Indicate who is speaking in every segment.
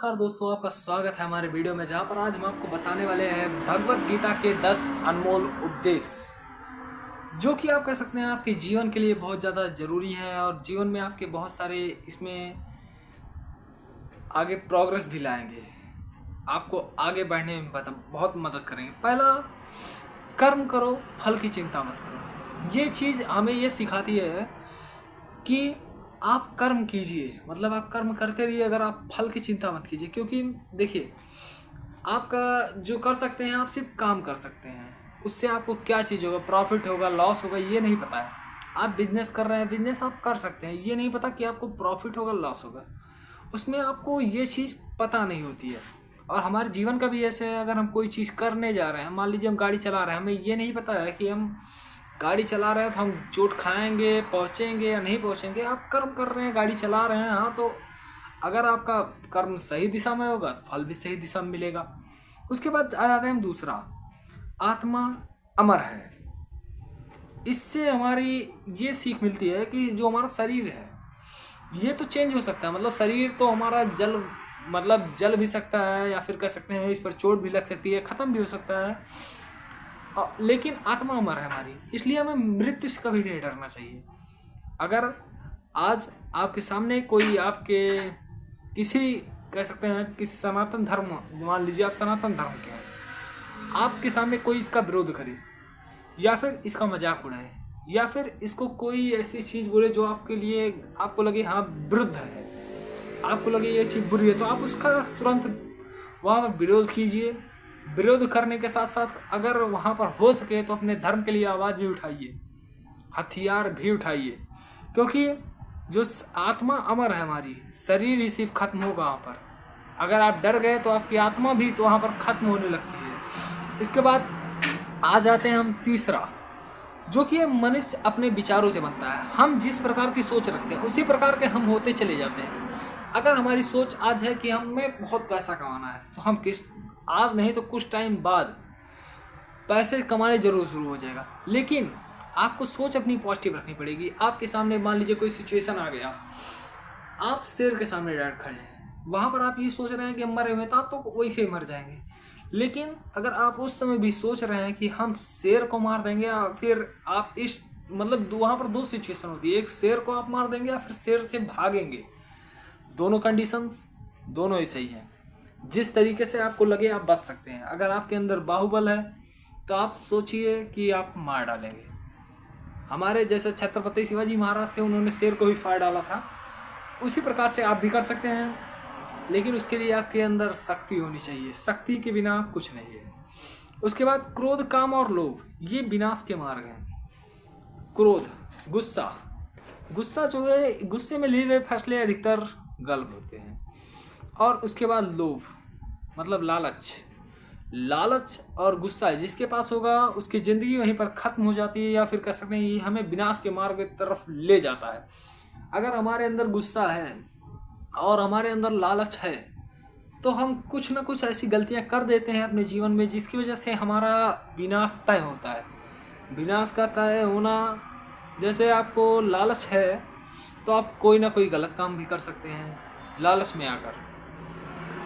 Speaker 1: नमस्कार दोस्तों, आपका स्वागत है हमारे वीडियो में, जहां पर आज हम आपको बताने वाले हैं भगवत गीता के 10 अनमोल उपदेश, जो कि आप कह सकते हैं आपके जीवन के लिए बहुत ज़्यादा ज़रूरी है और जीवन में आपके बहुत सारे इसमें आगे प्रोग्रेस भी लाएंगे, आपको आगे बढ़ने में बहुत मदद करेंगे। पहला, कर्म करो, फल की चिंता मत करो। ये चीज़ हमें ये सिखाती है कि आप कर्म कीजिए, मतलब आप कर्म करते रहिए, अगर आप फल की चिंता मत कीजिए। क्योंकि देखिए, आपका जो कर सकते हैं आप सिर्फ काम कर सकते हैं, उससे आपको क्या चीज़ होगा, प्रॉफिट होगा, लॉस होगा, ये नहीं पता है। आप बिजनेस कर रहे हैं, बिजनेस आप कर सकते हैं, ये नहीं पता कि आपको प्रॉफिट होगा, लॉस होगा, उसमें आपको ये चीज़ पता नहीं होती है। और हमारे जीवन का भी ऐसे है, अगर हम कोई चीज़ करने जा रहे हैं, मान लीजिए हम गाड़ी चला रहे हैं, हमें ये नहीं पता है कि हम गाड़ी चला रहे हैं तो हम चोट खाएंगे, पहुंचेंगे या नहीं पहुंचेंगे। आप कर्म कर रहे हैं, गाड़ी चला रहे हैं, हाँ, तो अगर आपका कर्म सही दिशा में होगा तो फल भी सही दिशा में मिलेगा। उसके बाद आ जाते हैं हम दूसरा, आत्मा अमर है। इससे हमारी ये सीख मिलती है कि जो हमारा शरीर है ये तो चेंज हो सकता है, मतलब शरीर तो हमारा जल भी सकता है, या फिर कह सकते हैं इस पर चोट भी लग सकती है, ख़त्म भी हो सकता है, लेकिन आत्मा अमर है हमारी, इसलिए हमें मृत्यु से कभी नहीं डरना चाहिए। अगर आज आपके सामने कोई आपके किसी कह सकते हैं किसी सनातन धर्म, मान लीजिए आप सनातन धर्म के हैं, आपके सामने कोई इसका विरोध करे या फिर इसका मजाक उड़ाए या फिर इसको कोई ऐसी चीज़ बोले जो आपके लिए आपको लगे हाँ विरुद्ध है, आपको लगे ये चीज़ बुरी है, तो आप उसका तुरंत वहाँ पर विरोध कीजिए। विरोध करने के साथ साथ अगर वहाँ पर हो सके तो अपने धर्म के लिए आवाज़ भी उठाइए, हथियार भी उठाइए। क्योंकि जो आत्मा अमर है हमारी, शरीर ही सिर्फ खत्म होगा वहाँ पर। अगर आप डर गए तो आपकी आत्मा भी तो वहाँ पर खत्म होने लगती है। इसके बाद आ जाते हैं हम तीसरा, जो कि मनुष्य अपने विचारों से बनता है। हम जिस प्रकार की सोच रखते हैं उसी प्रकार के हम होते चले जाते हैं। अगर हमारी सोच आज है कि हमें बहुत पैसा कमाना है, तो हम आज नहीं तो कुछ टाइम बाद पैसे कमाने जरूर शुरू हो जाएगा। लेकिन आपको सोच अपनी पॉजिटिव रखनी पड़ेगी। आपके सामने मान लीजिए कोई सिचुएशन आ गया, आप शेर के सामने डायरेक्ट खड़े हैं, वहाँ पर आप ये सोच रहे हैं कि हम मरे हुए, तो आप तो वैसे ही मर जाएंगे। लेकिन अगर आप उस समय भी सोच रहे हैं कि हम शेर को मार देंगे, या फिर आप वहाँ पर दो सिचुएशन होती है, एक शेर को आप मार देंगे या फिर शेर से भागेंगे। दोनों कंडीशंस दोनों ही सही हैं। जिस तरीके से आपको लगे आप बच सकते हैं। अगर आपके अंदर बाहुबल है तो आप सोचिए कि आप मार डालेंगे। हमारे जैसे छत्रपति शिवाजी महाराज थे, उन्होंने शेर को ही फाड़ डाला था। उसी प्रकार से आप भी कर सकते हैं, लेकिन उसके लिए आपके अंदर शक्ति होनी चाहिए। शक्ति के बिना कुछ नहीं है। उसके बाद क्रोध, काम और लोभ, ये विनाश के मार्ग हैं। क्रोध, गुस्सा जो है, गुस्से में लिए हुए फैसले अधिकतर गलत होते हैं। और उसके बाद लोभ, मतलब लालच और गुस्सा जिसके पास होगा उसकी ज़िंदगी वहीं पर ख़त्म हो जाती है, या फिर कह सकते हैं ये हमें विनाश के मार्ग की तरफ ले जाता है। अगर हमारे अंदर गुस्सा है और हमारे अंदर लालच है तो हम कुछ ना कुछ ऐसी गलतियां कर देते हैं अपने जीवन में, जिसकी वजह से हमारा विनाश तय होता है। विनाश का तय होना, जैसे आपको लालच है तो आप कोई ना कोई गलत काम भी कर सकते हैं लालच में आकर।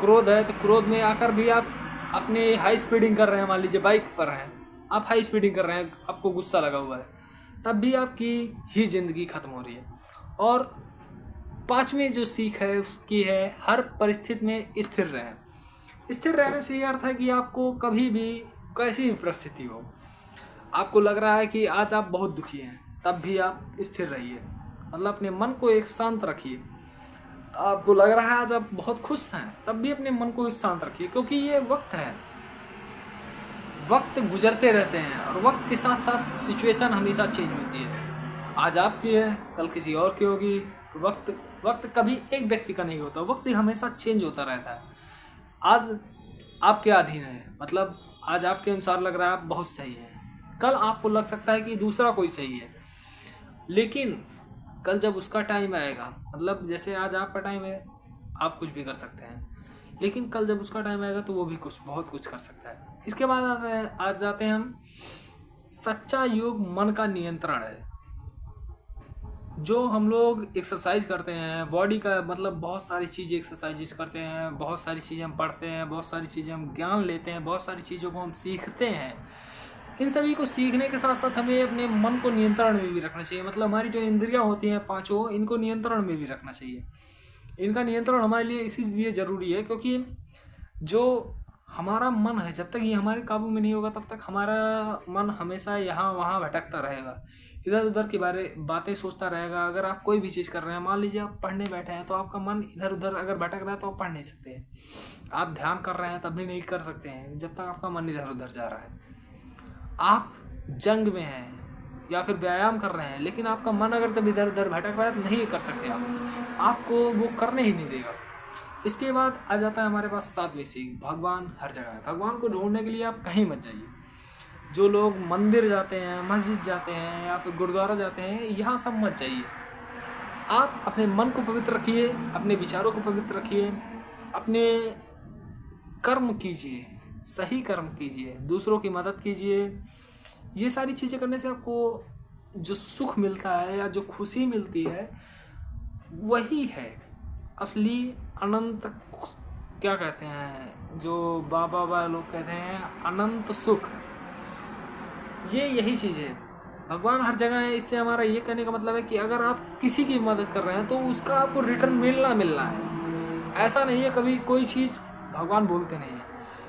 Speaker 1: क्रोध है तो क्रोध में आकर भी आप अपने हाई स्पीडिंग कर रहे हैं, मान लीजिए बाइक पर हैं, आप हाई स्पीडिंग कर रहे हैं, आपको गुस्सा लगा हुआ है, तब भी आपकी ही ज़िंदगी ख़त्म हो रही है। और पांचवी जो सीख है उसकी है, हर परिस्थिति में स्थिर रहें। स्थिर रहने से ये अर्थ है कि आपको कभी भी कैसी भी परिस्थिति हो, आपको लग रहा है कि आज आप बहुत दुखी हैं, तब भी आप स्थिर रहिए, मतलब अपने मन को एक शांत रखिए। आपको लग रहा है आज आप बहुत खुश हैं, तब भी अपने मन को शांत रखिए, क्योंकि ये वक्त है, वक्त गुजरते रहते हैं और वक्त के साथ साथ सिचुएशन हमेशा चेंज होती है। आज आपकी है, कल किसी और की होगी। वक्त कभी एक व्यक्ति का नहीं होता, वक्त हमेशा चेंज होता रहता है। आज आपके अधीन है, मतलब आज आपके अनुसार लग रहा है आप बहुत सही है, कल आपको लग सकता है कि दूसरा कोई सही है। लेकिन कल जब उसका टाइम आएगा, मतलब जैसे आज आपका टाइम है, आप कुछ भी कर सकते हैं, लेकिन कल जब उसका टाइम आएगा तो वो भी बहुत कुछ कर सकता है। इसके बाद आज जाते हैं हम, सच्चा योग मन का नियंत्रण है। जो हम लोग एक्सरसाइज करते हैं बॉडी का मतलब बहुत सारी चीज़ें एक्सरसाइज करते हैं, बहुत सारी चीज़ें हम पढ़ते हैं, बहुत सारी चीज़ें हम ज्ञान लेते हैं, बहुत सारी चीज़ों को हम सीखते हैं। इन सभी को सीखने के साथ साथ हमें अपने मन को नियंत्रण में भी रखना चाहिए। मतलब हमारी जो इंद्रियां होती हैं पांचों, इनको नियंत्रण में भी रखना चाहिए। इनका नियंत्रण हमारे लिए इसीलिए ज़रूरी है क्योंकि जो हमारा मन है जब तक ये हमारे काबू में नहीं होगा तब तक हमारा मन हमेशा यहाँ वहाँ भटकता रहेगा, इधर उधर की बातें सोचता रहेगा। अगर आप कोई भी चीज़ कर रहे हैं, मान लीजिए आप पढ़ने बैठे हैं तो आपका मन इधर उधर अगर भटक रहा है तो आप पढ़ नहीं सकते हैं। आप ध्यान कर रहे हैं तब भी नहीं कर सकते हैं जब तक आपका मन इधर उधर जा रहा है। आप जंग में हैं या फिर व्यायाम कर रहे हैं लेकिन आपका मन अगर जब इधर उधर भटक रहा है तो नहीं कर सकते आप, आपको वो करने ही नहीं देगा। इसके बाद आ जाता है हमारे पास सातवीं सीख, भगवान हर जगह है। भगवान को ढूंढने के लिए आप कहीं मत जाइए। जो लोग मंदिर जाते हैं, मस्जिद जाते हैं या फिर गुरुद्वारा जाते हैं, यहाँ सब मत जाइए। आप अपने मन को पवित्र रखिए, अपने विचारों को पवित्र रखिए, अपने कर्म कीजिए, सही कर्म कीजिए, दूसरों की मदद कीजिए। ये सारी चीज़ें करने से आपको जो सुख मिलता है या जो खुशी मिलती है वही है असली अनंत, क्या कहते हैं जो बाबा लोग कहते हैं, अनंत सुख। यही चीज़ है। भगवान हर जगह है। इससे हमारा ये कहने का मतलब है कि अगर आप किसी की मदद कर रहे हैं तो उसका आपको रिटर्न मिलना है। ऐसा नहीं है कभी कोई चीज़ भगवान बोलते नहीं है।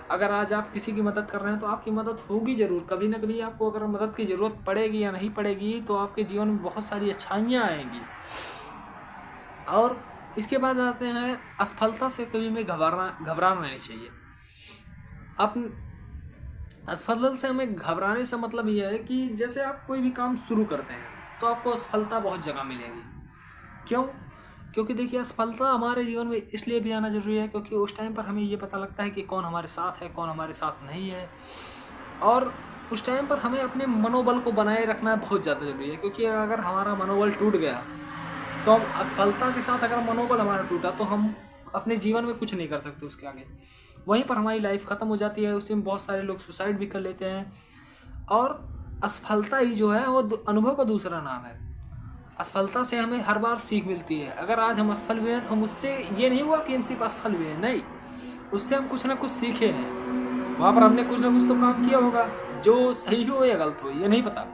Speaker 1: अगर आज आप किसी की मदद कर रहे हैं तो आपकी मदद होगी ज़रूर, कभी ना कभी आपको अगर मदद की ज़रूरत पड़ेगी या नहीं पड़ेगी तो आपके जीवन में बहुत सारी अच्छाइयाँ आएंगी। और इसके बाद आते हैं असफलता से कभी में घबराना नहीं चाहिए। असफलता से हमें घबराने से मतलब यह है कि जैसे आप कोई भी काम शुरू करते हैं तो आपको असफलता बहुत जगह मिलेगी। क्यों? क्योंकि देखिए असफलता हमारे जीवन में इसलिए भी आना जरूरी है क्योंकि उस टाइम पर हमें ये पता लगता है कि कौन हमारे साथ है, कौन हमारे साथ नहीं है। और उस टाइम पर हमें अपने मनोबल को बनाए रखना बहुत ज़्यादा ज़रूरी है क्योंकि अगर हमारा मनोबल टूट गया तो हम असफलता के साथ, अगर मनोबल हमारा टूटा तो हम अपने जीवन में कुछ नहीं कर सकते उसके आगे। वहीं पर हमारी लाइफ ख़त्म हो जाती है। उसमें बहुत सारे लोग सुसाइड भी कर लेते हैं। और असफलता ही जो है वो अनुभव का दूसरा नाम है। असफलता से हमें हर बार सीख मिलती है। अगर आज हम असफल हुए हैं तो हम उससे ये नहीं हुआ कि हम सिर्फ असफल हुए हैं, नहीं, उससे हम कुछ ना कुछ सीखे हैं। वहाँ पर हमने कुछ ना कुछ तो काम किया होगा जो सही हो या गलत हो ये नहीं पता,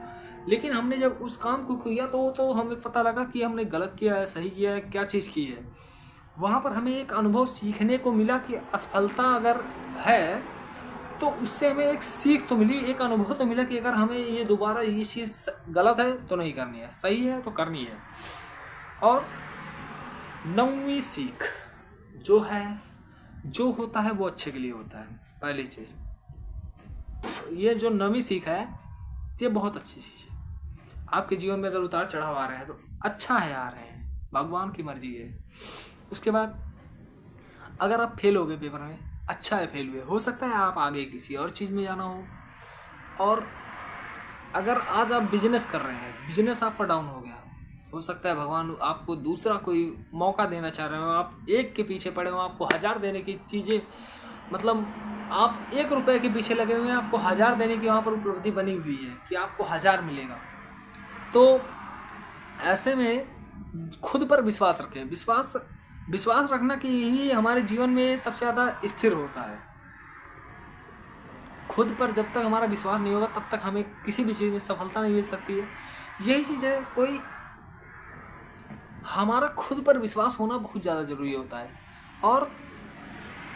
Speaker 1: लेकिन हमने जब उस काम को किया तो हमें पता लगा कि हमने गलत किया है, सही किया है, क्या चीज़ की है। वहाँ पर हमें एक अनुभव सीखने को मिला कि असफलता अगर है तो उससे हमें एक सीख तो मिली, एक अनुभव तो मिला कि अगर हमें ये दोबारा ये चीज़ गलत है तो नहीं करनी है, सही है तो करनी है। और 9वीं सीख जो है, जो होता है वो अच्छे के लिए होता है। पहली चीज़ ये जो 9वीं सीख है ये बहुत अच्छी चीज़ है। आपके जीवन में अगर उतार चढ़ाव आ रहे हैं तो अच्छा है, आ रहे हैं, भगवान की मर्जी है। उसके बाद अगर आप फेल हो गए पेपर में, अच्छा है फेल हुए, हो सकता है आप आगे किसी और चीज़ में जाना हो। और अगर आज आप बिजनेस कर रहे हैं, बिजनेस आपका डाउन हो गया, हो सकता है भगवान आपको दूसरा कोई मौका देना चाह रहे हो। आप एक के पीछे पड़े हो, आपको 1000 देने की चीज़ें, मतलब आप 1 रुपये के पीछे लगे हुए हैं, आपको 1000 देने की वहाँ पर उपलब्धि बनी हुई है कि आपको 1000 मिलेगा। तो ऐसे में खुद पर विश्वास रखें। विश्वास रखना कि ही हमारे जीवन में सबसे ज़्यादा स्थिर होता है। खुद पर जब तक हमारा विश्वास नहीं होगा तब तक हमें किसी भी चीज़ में सफलता नहीं मिल सकती है। यही चीज़ है, कोई हमारा खुद पर विश्वास होना बहुत ज़्यादा ज़रूरी होता है। और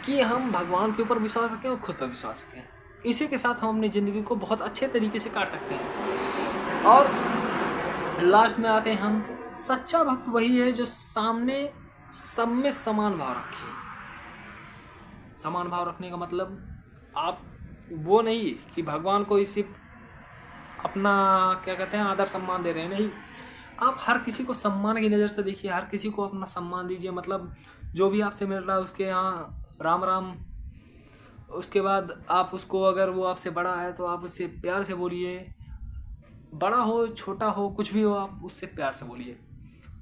Speaker 1: कि हम भगवान के ऊपर विश्वास रखें और खुद पर विश्वास रखें। इसी के साथ हम अपनी ज़िंदगी को बहुत अच्छे तरीके से काट सकते हैं। और लास्ट में आते हैं हम, सच्चा भक्त वही है जो सामने सब में समान भाव रखे। समान भाव रखने का मतलब आप वो नहीं कि भगवान को सिर्फ अपना क्या कहते हैं आदर सम्मान दे रहे हैं, नहीं, आप हर किसी को सम्मान की नज़र से देखिए, हर किसी को अपना सम्मान दीजिए। मतलब जो भी आपसे मिल रहा है उसके यहाँ राम राम। उसके बाद आप उसको, अगर वो आपसे बड़ा है तो आप उससे प्यार से बोलिए, बड़ा हो छोटा हो कुछ भी हो आप उससे प्यार से बोलिए।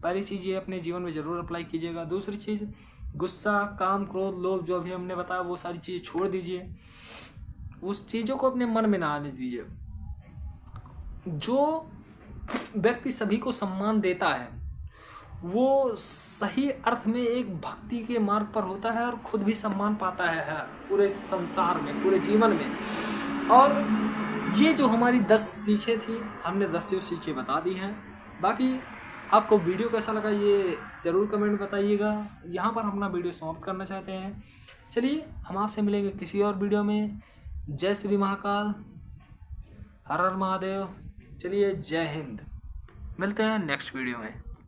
Speaker 1: पहली चीज़ ये अपने जीवन में ज़रूर अप्लाई कीजिएगा। दूसरी चीज़, गुस्सा, काम, क्रोध, लोभ जो अभी हमने बताया वो सारी चीज़ें छोड़ दीजिए। उस चीज़ों को अपने मन में ना आने दीजिए। जो व्यक्ति सभी को सम्मान देता है वो सही अर्थ में एक भक्ति के मार्ग पर होता है और खुद भी सम्मान पाता है पूरे संसार में, पूरे जीवन में। और ये जो हमारी 10 सीखें थी, हमने 10 सीखें बता दी हैं। बाकी आपको वीडियो कैसा लगा ये ज़रूर कमेंट बताइएगा। यहाँ पर हम अपना वीडियो समाप्त करना चाहते हैं। चलिए हम आपसे मिलेंगे किसी और वीडियो में। जय श्री महाकाल, हर हर महादेव। चलिए जय हिंद, मिलते हैं नेक्स्ट वीडियो में।